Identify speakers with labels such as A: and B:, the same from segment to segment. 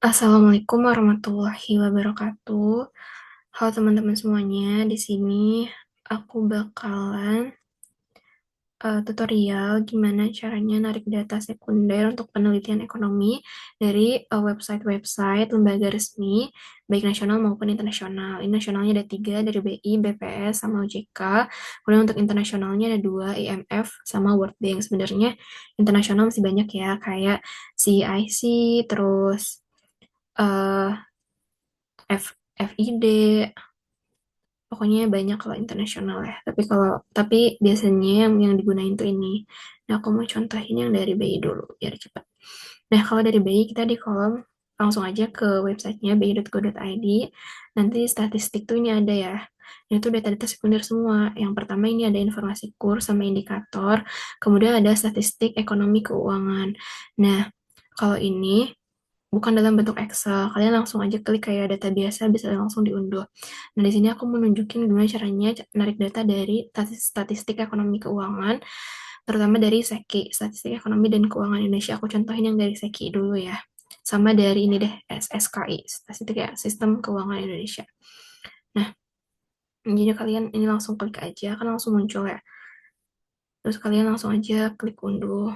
A: Assalamualaikum warahmatullahi wabarakatuh. Halo teman-teman semuanya, di sini aku bakalan tutorial gimana caranya narik data sekunder untuk penelitian ekonomi dari website-website lembaga resmi, baik nasional maupun internasional. Ini nasionalnya ada tiga, dari BI, BPS, sama OJK. Kemudian untuk internasionalnya ada dua, IMF sama World Bank. Sebenarnya internasional masih banyak ya, kayak CIC, terus eh, FID, pokoknya banyak kalau internasional ya. Tapi biasanya yang digunain tuh ini. Nah, aku mau contohin yang dari BI dulu biar cepat. Nah, kalau dari BI kita di kolom langsung aja ke websitenya bi.go.id. Nanti statistik tuh ini ada ya. Ini tuh data-data sekunder semua. Yang pertama ini ada informasi kurs sama indikator. Kemudian ada statistik ekonomi keuangan. Nah, kalau ini bukan dalam bentuk Excel. Kalian langsung aja klik kayak data biasa, bisa langsung diunduh. Nah, di sini aku mau nunjukin gimana caranya narik data dari statistik ekonomi keuangan, terutama dari SEKI, Statistik Ekonomi dan Keuangan Indonesia. Aku contohin yang dari SEKI dulu ya. Sama dari ini deh, SSKI, Statistik ya, Sistem Keuangan Indonesia. Nah, jadi kalian ini langsung klik aja, kan langsung muncul ya. Terus kalian langsung aja klik unduh.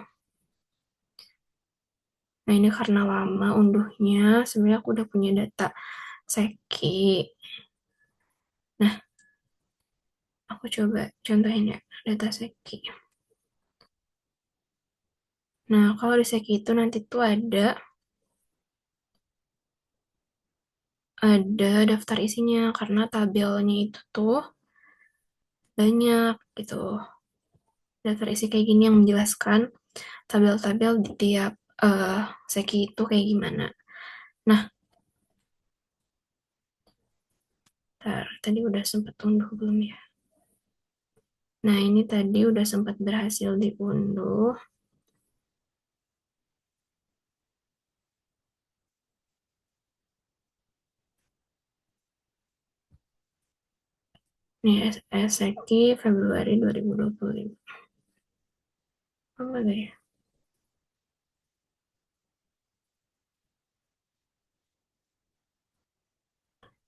A: Nah, ini karena lama unduhnya, sebenarnya aku udah punya data SEKI. Nah, aku coba contohin ya, data Seki. Nah, kalau di Seki itu nanti tuh ada daftar isinya karena tabelnya itu tuh banyak gitu. Daftar isi kayak gini yang menjelaskan tabel-tabel di tiap Seki itu kayak gimana. Nah, tadi udah sempat unduh belum ya? Nah, ini tadi udah sempat berhasil diunduh. Nih, Seki Februari 2025. Oh, enggak ya?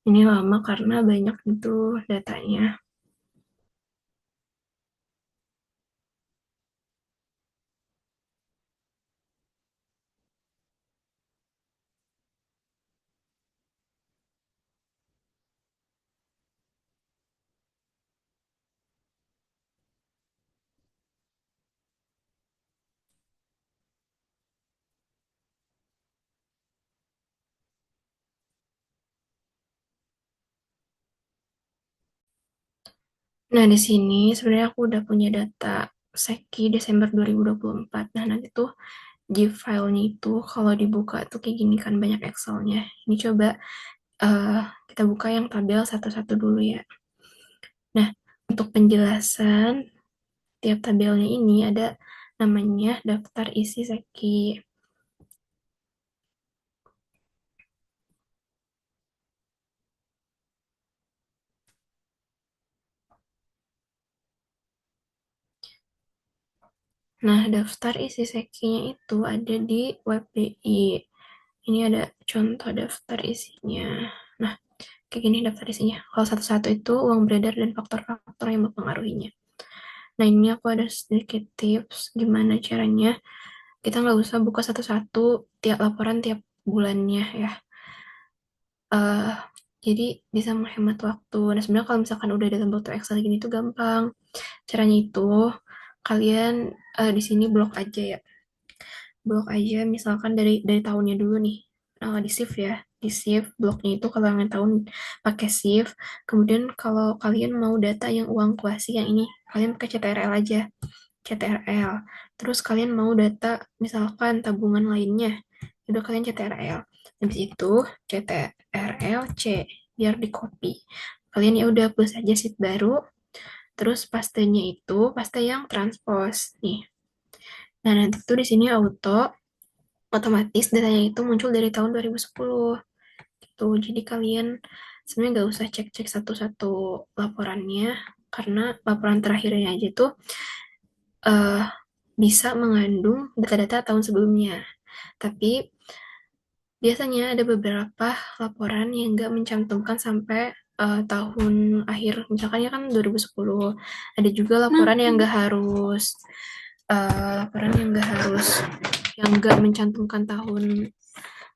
A: Ini lama karena banyak itu datanya. Nah, di sini sebenarnya aku udah punya data Seki Desember 2024. Nah, nanti tuh zip filenya itu kalau dibuka tuh kayak gini kan banyak Excelnya. Ini coba eh, kita buka yang tabel satu-satu dulu ya. Nah, untuk penjelasan tiap tabelnya ini ada namanya daftar isi Seki. Nah, daftar isi Sekinya itu ada di web BI. Ini ada contoh daftar isinya. Nah, kayak gini daftar isinya. Kalau satu-satu itu uang beredar dan faktor-faktor yang mempengaruhinya. Nah, ini aku ada sedikit tips gimana caranya. Kita nggak usah buka satu-satu tiap laporan tiap bulannya ya. eh jadi bisa menghemat waktu. Nah, sebenarnya kalau misalkan udah dalam bentuk Excel gini tuh gampang. Caranya itu kalian di sini blok aja ya. Blok aja misalkan dari tahunnya dulu nih. Di shift ya. Di shift bloknya itu kalau yang tahun pakai shift. Kemudian kalau kalian mau data yang uang kuasi yang ini, kalian pakai CTRL aja. CTRL. Terus kalian mau data misalkan tabungan lainnya, udah kalian CTRL. Habis itu CTRL C biar di copy. Kalian ya udah plus aja sheet baru. Terus pastenya itu paste yang transpose nih. Nah, nanti tuh di sini otomatis datanya itu muncul dari tahun 2010 gitu. Jadi kalian sebenarnya nggak usah cek-cek satu-satu laporannya karena laporan terakhirnya aja tuh eh, bisa mengandung data-data tahun sebelumnya. Tapi Biasanya ada beberapa laporan yang nggak mencantumkan sampai tahun akhir, misalkan ya kan 2010. Ada juga laporan yang nggak harus, yang nggak mencantumkan tahun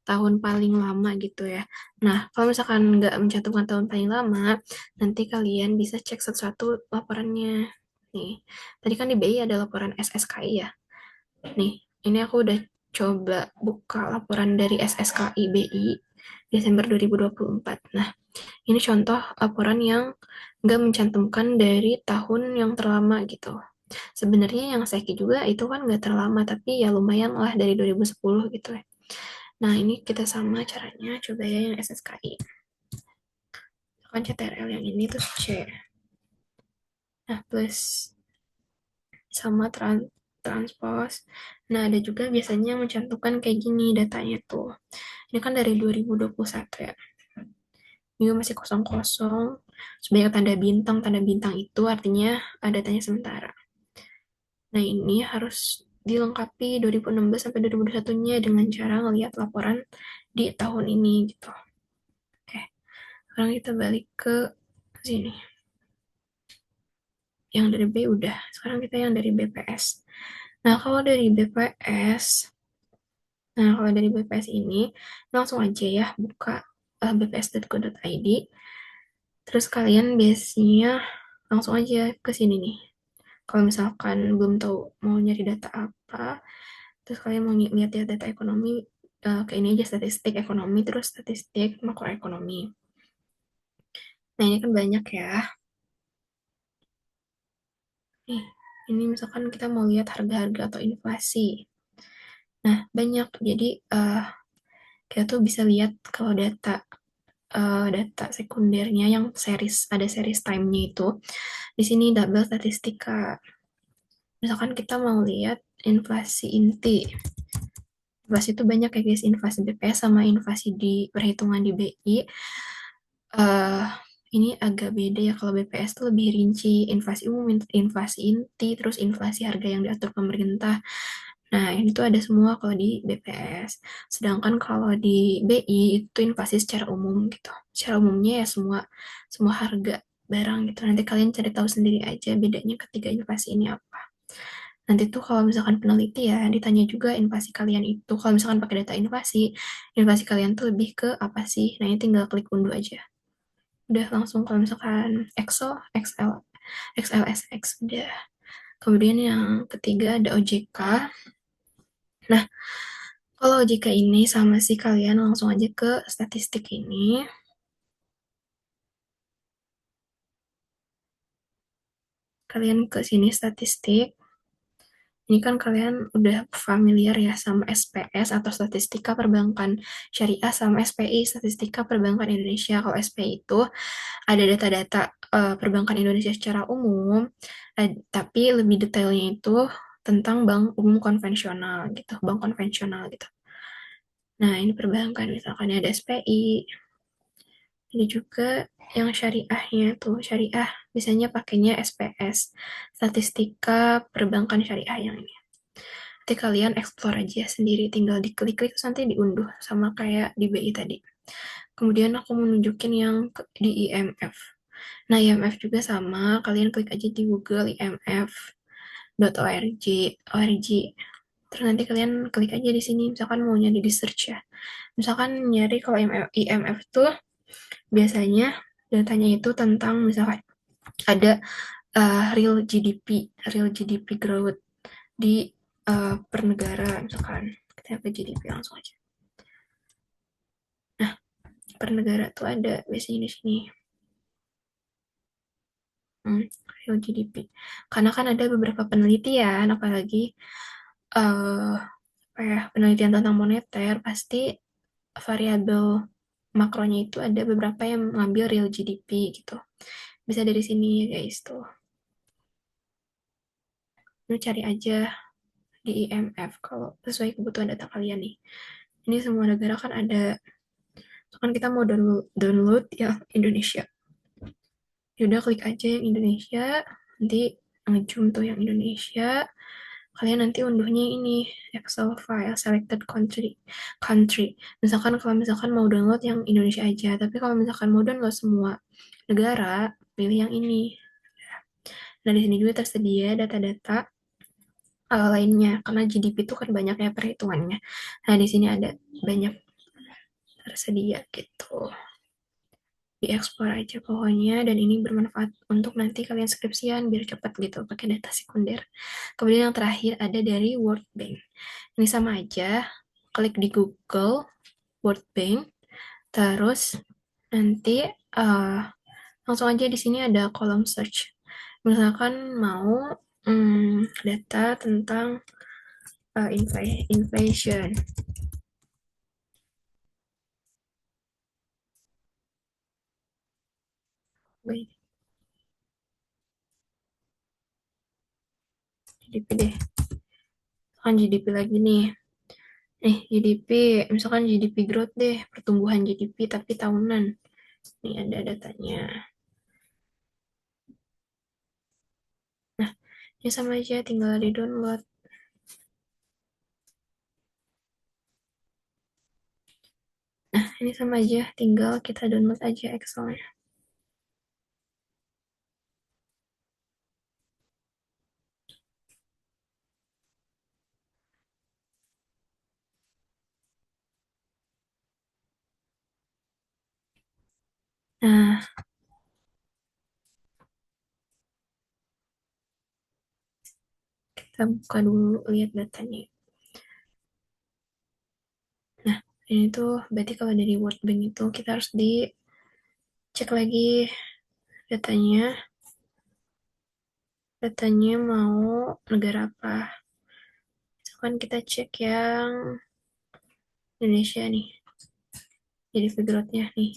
A: tahun paling lama gitu ya. Nah, kalau misalkan nggak mencantumkan tahun paling lama, nanti kalian bisa cek satu-satu laporannya. Nih, tadi kan di BI ada laporan SSKI ya. Nih, ini aku udah coba buka laporan dari SSKI BI Desember 2024. Nah, ini contoh laporan yang nggak mencantumkan dari tahun yang terlama gitu. Sebenarnya yang Seki juga itu kan nggak terlama, tapi ya lumayan lah dari 2010 gitu ya. Nah, ini kita sama caranya, coba ya yang SSKI. Kan CTRL yang ini terus C. Nah, plus sama transpose. Nah, ada juga biasanya yang mencantumkan kayak gini datanya tuh. Ini kan dari 2021 ya. Ini masih kosong-kosong. Sebanyak tanda bintang itu artinya datanya sementara. Nah, ini harus dilengkapi 2016 sampai 2021-nya dengan cara ngelihat laporan di tahun ini gitu. Oke, sekarang kita balik ke sini. Yang dari B udah, sekarang kita yang dari BPS. Nah, kalau dari BPS, ini langsung aja ya buka bps.go.id. Terus kalian biasanya langsung aja ke sini nih. Kalau misalkan belum tahu mau nyari data apa, terus kalian mau lihat ya data ekonomi, ke ini aja statistik ekonomi, terus statistik makroekonomi. Nah, ini kan banyak ya. Nih, ini misalkan kita mau lihat harga-harga atau inflasi. Nah, banyak. Jadi, kita tuh bisa lihat kalau data sekundernya yang ada series time-nya itu. Di sini double statistika. Misalkan kita mau lihat inflasi inti. Inflasi itu banyak ya guys, inflasi BPS sama inflasi di perhitungan di BI. eh ini agak beda ya, kalau BPS tuh lebih rinci, inflasi umum, inflasi inti, terus inflasi harga yang diatur pemerintah. Nah, ini tuh ada semua kalau di BPS. Sedangkan kalau di BI itu inflasi secara umum gitu. Secara umumnya ya semua semua harga barang gitu. Nanti kalian cari tahu sendiri aja bedanya ketiga inflasi ini apa. Nanti tuh kalau misalkan peneliti ya ditanya juga inflasi kalian itu. Kalau misalkan pakai data inflasi kalian tuh lebih ke apa sih? Nah, ini tinggal klik unduh aja. Udah langsung. Kalau misalkan XLSX udah. Kemudian yang ketiga ada OJK. Nah, kalau OJK ini sama sih, kalian langsung aja ke statistik ini. Kalian ke sini statistik. Ini kan kalian udah familiar ya sama SPS atau Statistika Perbankan Syariah, sama SPI, Statistika Perbankan Indonesia. Kalau SPI itu ada data-data perbankan Indonesia secara umum, tapi lebih detailnya itu tentang bank umum konvensional gitu, bank konvensional gitu. Nah, ini perbankan, misalkan ada SPI, ini juga yang syariahnya tuh, syariah biasanya pakainya SPS, Statistika Perbankan Syariah yang ini. Nanti kalian explore aja sendiri, tinggal diklik-klik terus nanti diunduh sama kayak di BI tadi. Kemudian aku mau nunjukin yang di IMF. Nah, IMF juga sama, kalian klik aja di Google imf.org, org. Terus nanti kalian klik aja di sini, misalkan mau nyari di search ya. Misalkan nyari kalau IMF tuh biasanya datanya itu tentang misalkan ada real GDP growth di per negara, misalkan kita ke GDP langsung aja. Nah, per negara tuh ada biasanya di sini. Real GDP. Karena kan ada beberapa penelitian, apalagi uh, penelitian tentang moneter, pasti variabel makronya itu ada beberapa yang mengambil real GDP gitu. Bisa dari sini ya guys tuh. Lu cari aja di IMF kalau sesuai kebutuhan data kalian nih. Ini semua negara kan ada. Kan kita mau download yang Indonesia. Ya udah klik aja yang Indonesia, nanti ngezoom tuh yang Indonesia. kalian nanti unduhnya ini Excel file selected country. Misalkan kalau misalkan mau download yang Indonesia aja, tapi kalau misalkan mau download semua negara, pilih yang ini. Nah, di sini juga tersedia data-data lainnya karena GDP itu kan banyak ya perhitungannya. Nah, di sini ada banyak tersedia gitu. Diekspor aja pokoknya, dan ini bermanfaat untuk nanti kalian skripsian biar cepat gitu pakai data sekunder. Kemudian yang terakhir ada dari World Bank. Ini sama aja, klik di Google World Bank, terus nanti uh, langsung aja di sini ada kolom search. Misalkan mau data tentang inflation. Wait, GDP deh. Kan GDP lagi nih. GDP, misalkan GDP growth deh, pertumbuhan GDP tapi tahunan. Nih ada datanya. Nah, ini sama aja, tinggal di-download. Nah, ini sama aja, tinggal kita download aja Excelnya. Nah, kita buka dulu, lihat datanya. Nah, ini tuh berarti kalau dari World Bank itu kita harus dicek lagi datanya. Datanya mau negara apa. Misalkan kita cek yang Indonesia nih. Jadi figure-nya nih.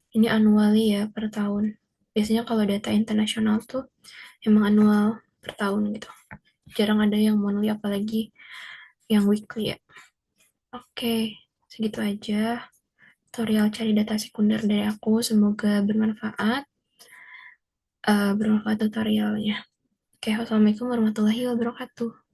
A: Ini annually ya per tahun. Biasanya kalau data internasional tuh emang annual per tahun gitu. Jarang ada yang monthly apalagi yang weekly ya. Oke, segitu aja tutorial cari data sekunder dari aku. Semoga bermanfaat. Bermanfaat tutorialnya. Oke, wassalamualaikum warahmatullahi wabarakatuh.